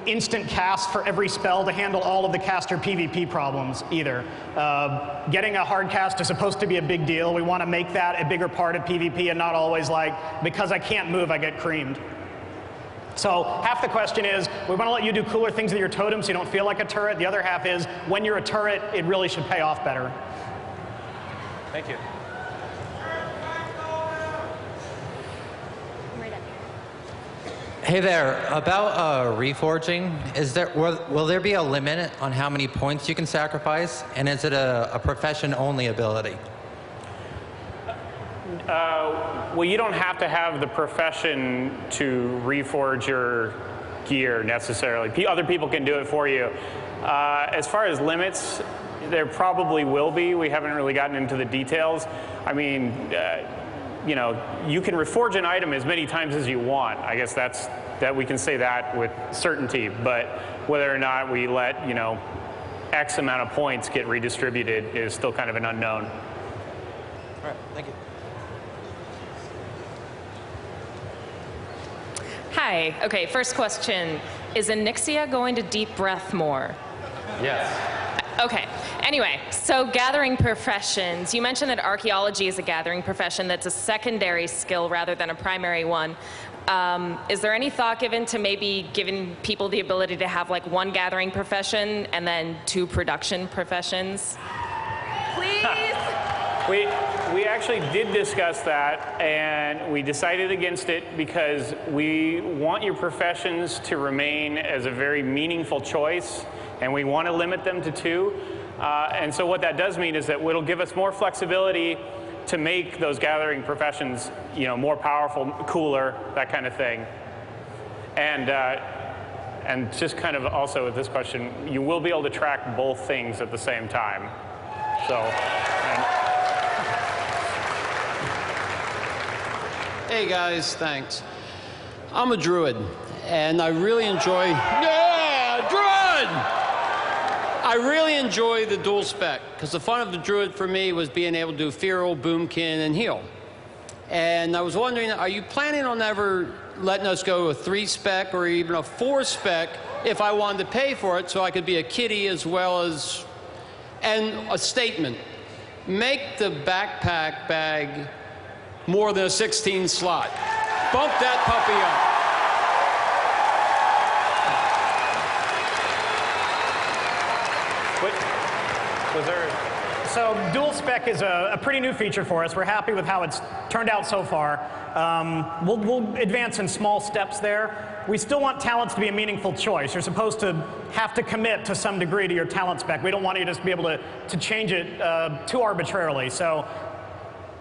instant cast for every spell to handle all of the caster PvP problems either. Getting a hard cast is supposed to be a big deal. We want to make that a bigger part of PvP and not always like, because I can't move, I get creamed. So half the question is, we want to let you do cooler things with your totem so you don't feel like a turret. The other half is, when you're a turret, it really should pay off better. Thank you. Hey there, about reforging, will there be a limit on how many points you can sacrifice? And is it a profession-only ability? Well, you don't have to have the profession to reforge your gear necessarily. Other people can do it for you. As far as limits, there probably will be. We haven't really gotten into the details. I mean, you know, you can reforge an item as many times as you want. I guess that we can say that with certainty. But whether or not we let, you know, X amount of points get redistributed is still kind of an unknown. All right, thank you. Hi. Okay, first question. Is Onyxia going to deep breath more? Yes. Okay. Anyway, so gathering professions. You mentioned that archaeology is a gathering profession that's a secondary skill rather than a primary one. Is there any thought given to maybe giving people the ability to have like one gathering profession and then 2 production professions? Please? We actually did discuss that, and we decided against it because we want your professions to remain as a very meaningful choice, and we want to limit them to 2. And so what that does mean is that it'll give us more flexibility to make those gathering professions, you know, more powerful, cooler, that kind of thing. And just kind of also with this question, you will be able to track both things at the same time. So. Hey guys, thanks. I'm a druid, and I really enjoy, yeah, druid! I really enjoy the dual spec, because the fun of the druid for me was being able to do feral, boomkin, and heal. And I was wondering, are you planning on ever letting us go to a 3 spec or even a 4 spec if I wanted to pay for it so I could be a kitty as well as, and a statement, make the backpack bag more than a 16 slot. Bump that puppy up. Was there? So dual spec is a pretty new feature for us. We're happy with how it's turned out so far. We'll advance in small steps there. We still want talents to be a meaningful choice. You're supposed to have to commit to some degree to your talent spec. We don't want you to just be able to change it too arbitrarily. So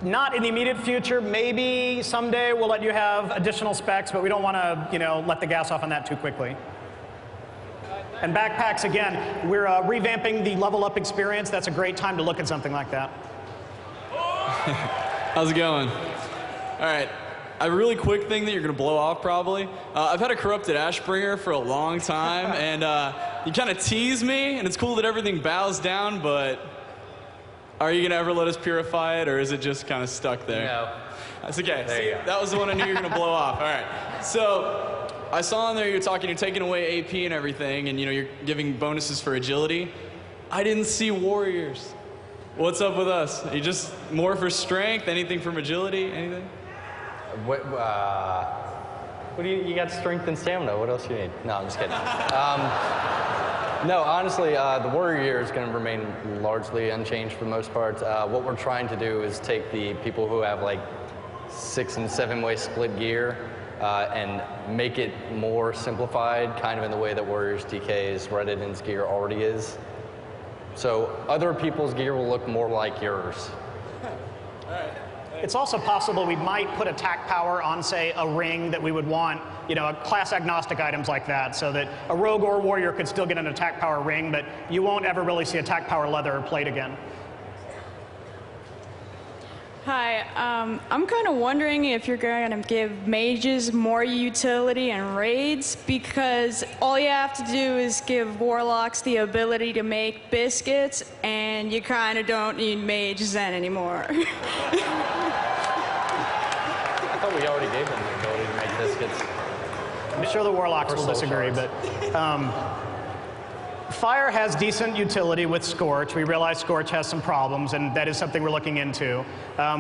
not in the immediate future. Maybe someday we'll let you have additional specs, but we don't want to, you know, let the gas off on that too quickly. And backpacks, again, we're revamping the level up experience. That's a great time to look at something like that. How's it going? All right. I have a really quick thing that you're going to blow off probably. I've had a corrupted Ashbringer for a long time, and you kind of tease me, and it's cool that everything bows down, but are you going to ever let us purify it, or is it just kind of stuck there? No. That's okay. See, that was the one I knew you were going to blow off. All right. So I saw in there you're taking away AP and everything, and you know you're giving bonuses for agility. I didn't see warriors. What's up with us? Are you just more for strength? Anything from agility? Anything? What do you got? Strength and stamina. What else do you need? No, I'm just kidding. No, honestly, the warrior gear is going to remain largely unchanged for the most part. What we're trying to do is take the people who have like 6- and 7-way split gear and make it more simplified, kind of in the way that Warriors DK's Reddit's gear already is. So other people's gear will look more like yours. All right. It's also possible we might put attack power on, say, a ring that we would want, you know, class agnostic items like that, so that a rogue or warrior could still get an attack power ring, but you won't ever really see attack power leather or plate again. Hi, I'm kind of wondering if you're going to give mages more utility in raids, because all you have to do is give warlocks the ability to make biscuits, and you kind of don't need mages then anymore. I thought we already gave them the ability to make biscuits. I'm sure the Warlocks will disagree, but Fire has decent utility with Scorch. We realize Scorch has some problems, and that is something we're looking into.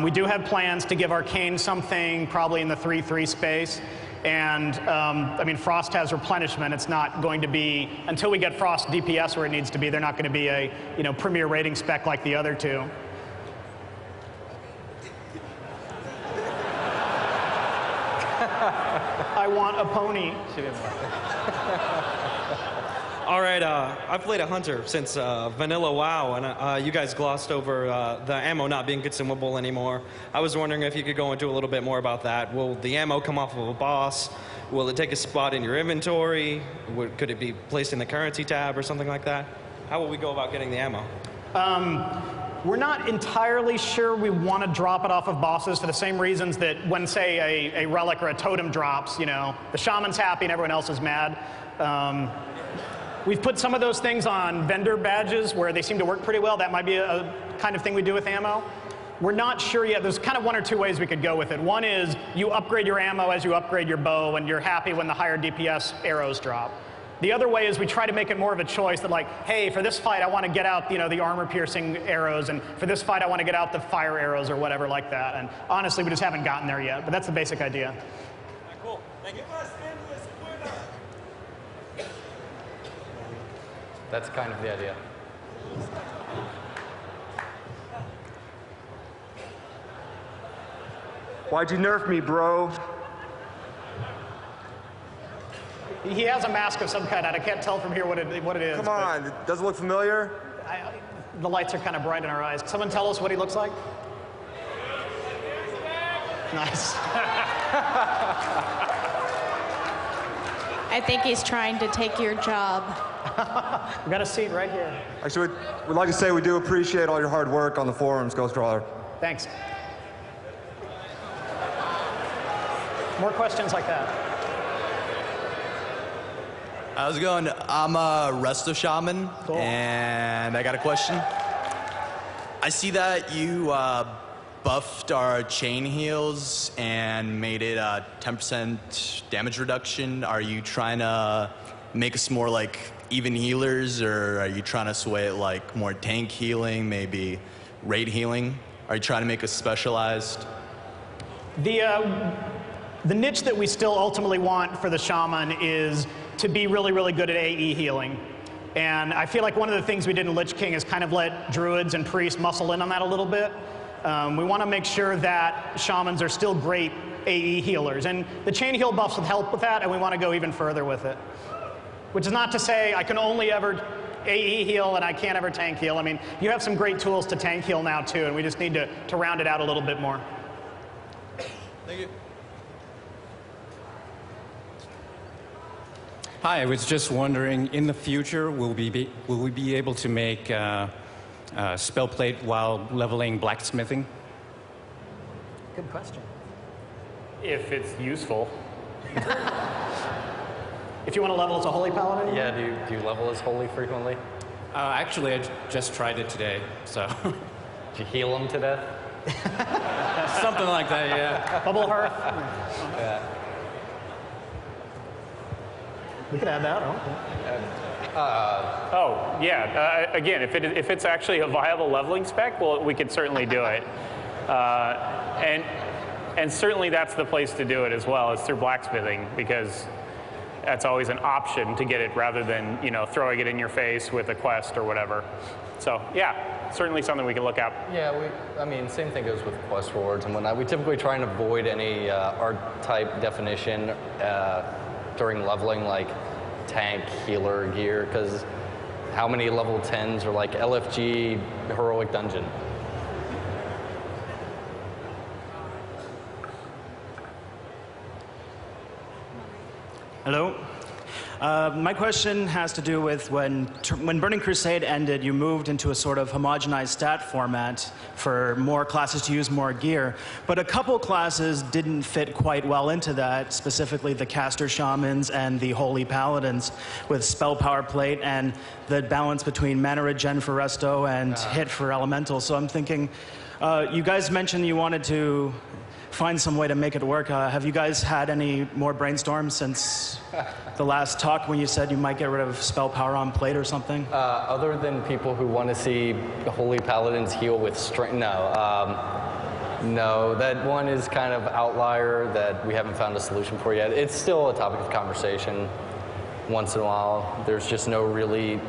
We do have plans to give Arcane something probably in the 3/3 space. And I mean, Frost has replenishment. It's not going to be, until we get Frost DPS where it needs to be, they're not going to be a premier rating spec like the other two. I want a pony. All right, I've played a hunter since Vanilla WoW, and you guys glossed over the ammo not being consumable anymore. I was wondering if you could go into a little bit more about that. Will the ammo come off of a boss? Will it take a spot in your inventory? Could it be placed in the currency tab or something like that? How will we go about getting the ammo? We're not entirely sure we want to drop it off of bosses for the same reasons that when, say, a relic or a totem drops, the shaman's happy and everyone else is mad. We've put some of those things on vendor badges where they seem to work pretty well. That might be a kind of thing we do with ammo. We're not sure yet. There's kind of one or two ways we could go with it. One is you upgrade your ammo as you upgrade your bow, and you're happy when the higher DPS arrows drop. The other way is we try to make it more of a choice that, like, hey, for this fight I want to get out the armor-piercing arrows, and for this fight I want to get out the fire arrows or whatever like that. And honestly, we just haven't gotten there yet, but that's the basic idea. Cool. Thank you. That's kind of the idea. Why'd you nerf me, bro? He has a mask of some kind. I can't tell from here what it is. Come on, does it look familiar? The lights are kind of bright in our eyes. Someone tell us what he looks like? Nice. I think he's trying to take your job. We got a seat right here. Actually, we'd like to say we do appreciate all your hard work on the forums, Ghostcrawler. Thanks. More questions like that. How's it going? I'm a Resto Shaman, cool. And I got a question. I see that you buffed our chain heals and made it 10% damage reduction. Are you trying to make us more like even healers, or are you trying to sway it like more tank healing, maybe raid healing? Are you trying to make us specialized? The niche that we still ultimately want for the Shaman is to be really, really good at AE healing. And I feel like one of the things we did in Lich King is kind of let Druids and Priests muscle in on that a little bit. We want to make sure that Shamans are still great AE healers. And the chain heal buffs will help with that, and we want to go even further with it. Which is not to say I can only ever AE heal and I can't ever tank heal. I mean, you have some great tools to tank heal now too, and we just need to round it out a little bit more. Thank you. Hi, I was just wondering, in the future, will we be able to make spell plate while leveling blacksmithing? Good question. If it's useful. If you want to level as a holy paladin? Yeah, do you level as holy frequently? Actually, I just tried it today, so. Did you heal him to death? Something like that, yeah. Bubble hearth? Yeah. We could add that, Oh, yeah. Again, if it's actually a viable leveling spec, well, we could certainly do it. And certainly that's the place to do it as well, is through blacksmithing, because that's always an option to get it rather than throwing it in your face with a quest or whatever. So yeah, certainly something we can look at. Yeah, I mean, same thing goes with quest rewards and whatnot. We typically try and avoid any archetype definition during leveling, like tank, healer gear, because how many level 10s are like LFG heroic dungeon? Hello. My question has to do with when Burning Crusade ended, you moved into a sort of homogenized stat format for more classes to use more gear. But a couple classes didn't fit quite well into that, specifically the Caster Shamans and the Holy Paladins with Spell Power Plate and the balance between mana regen for Resto and hit for Elemental. So I'm thinking, you guys mentioned you wanted to find some way to make it work. Have you guys had any more brainstorms since the last talk when you said you might get rid of spell power on plate or something? Other than people who want to see Holy Paladins heal with strength, no. No, that one is kind of outlier that we haven't found a solution for yet. It's still a topic of conversation once in a while. There's just no really...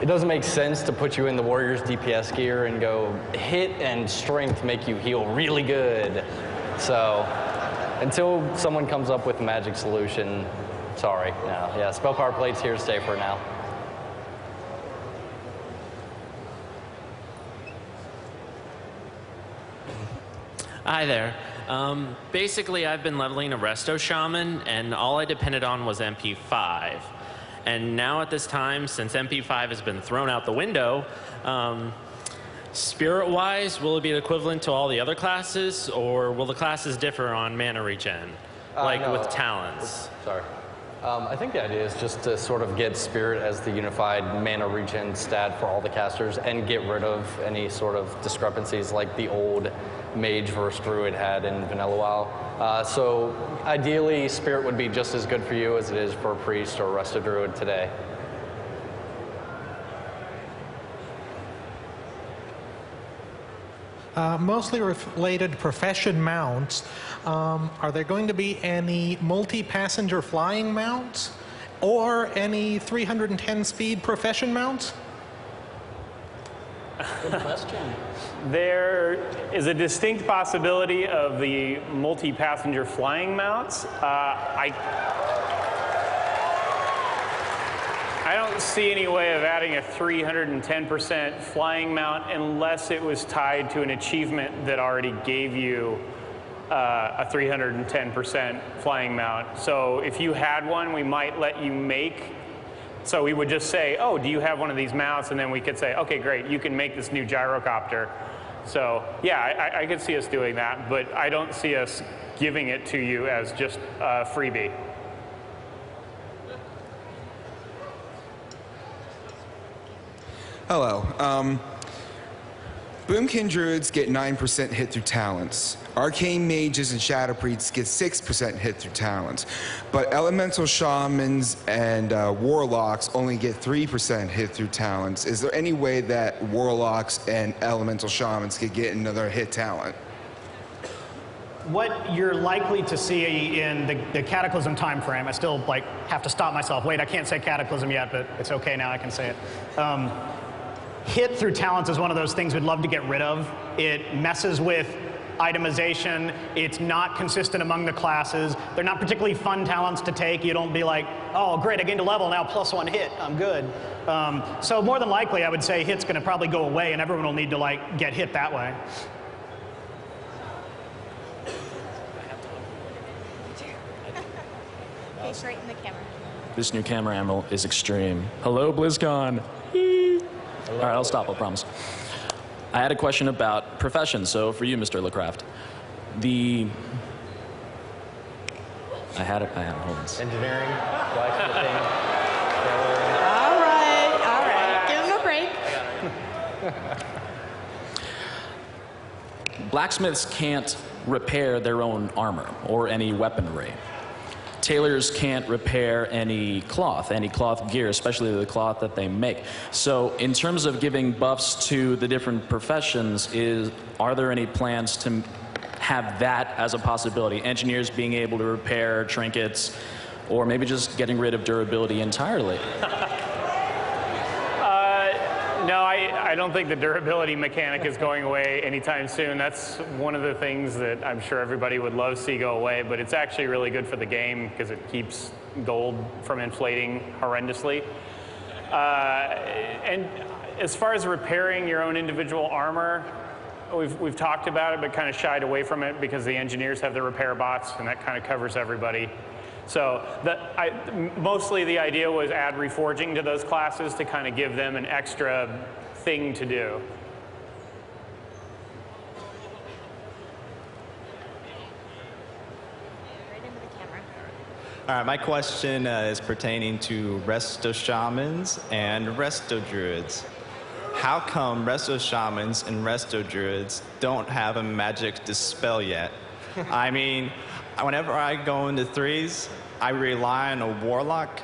It doesn't make sense to put you in the Warriors DPS gear and go hit and strength make you heal really good. So until someone comes up with a magic solution, sorry, no. Yeah, spell power plate's here to stay for now. Hi there. Basically, I've been leveling a Resto Shaman, and all I depended on was MP5. And now at this time, since MP5 has been thrown out the window, spirit-wise, will it be equivalent to all the other classes, or will the classes differ on mana regen, like no. with talents? Sorry. I think the idea is just to sort of get Spirit as the unified mana regen stat for all the casters and get rid of any sort of discrepancies like the old Mage versus Druid had in Vanilla WoW. So ideally, Spirit would be just as good for you as it is for a Priest or a Resto Druid today. Mostly related profession mounts. Are there going to be any multi-passenger flying mounts or any 310 speed profession mounts? Good question. There is a distinct possibility of the multi-passenger flying mounts. I don't see any way of adding a 310% flying mount unless it was tied to an achievement that already gave you a 310% flying mount. So if you had one, we might let you make. So we would just say, oh, do you have one of these mounts? And then we could say, okay, great, you can make this new gyrocopter. So yeah, I could see us doing that, but I don't see us giving it to you as just a freebie. Hello. Boomkin Druids get 9% hit through talents. Arcane Mages and Shadow Priests get 6% hit through talents. But Elemental Shamans and Warlocks only get 3% hit through talents. Is there any way that Warlocks and Elemental Shamans could get another hit talent? What you're likely to see in the Cataclysm time frame, I still have to stop myself. Wait, I can't say Cataclysm yet, but it's okay now, I can say it. Hit through talents is one of those things we'd love to get rid of. It messes with itemization. It's not consistent among the classes. They're not particularly fun talents to take. You don't be like, oh, great, I gained a level, now +1 hit, I'm good. So more than likely, I would say hit's going to probably go away, and everyone will need to get hit that way. Face right in the camera. This new camera angle is extreme. Hello, BlizzCon. All right, I'll stop, I promise. I had a question about professions. So for you, Mr. LeCraft, I had it, hold on. Engineering, blacksmithing, All right, give him a break. Blacksmiths can't repair their own armor or any weaponry. Tailors can't repair any cloth gear, especially the cloth that they make. So in terms of giving buffs to the different professions, are there any plans to have that as a possibility? Engineers being able to repair trinkets, or maybe just getting rid of durability entirely? No, I don't think the durability mechanic is going away anytime soon. That's one of the things that I'm sure everybody would love to see go away, but it's actually really good for the game because it keeps gold from inflating horrendously. And as far as repairing your own individual armor, we've talked about it, but kind of shied away from it because the engineers have the repair bots, and that kind of covers everybody. So mostly the idea was add reforging to those classes to kind of give them an extra thing to do. All right, my question is pertaining to Resto Shamans and Resto Druids. How come Resto Shamans and Resto Druids don't have a magic dispel yet? I mean, whenever I go into threes, I rely on a warlock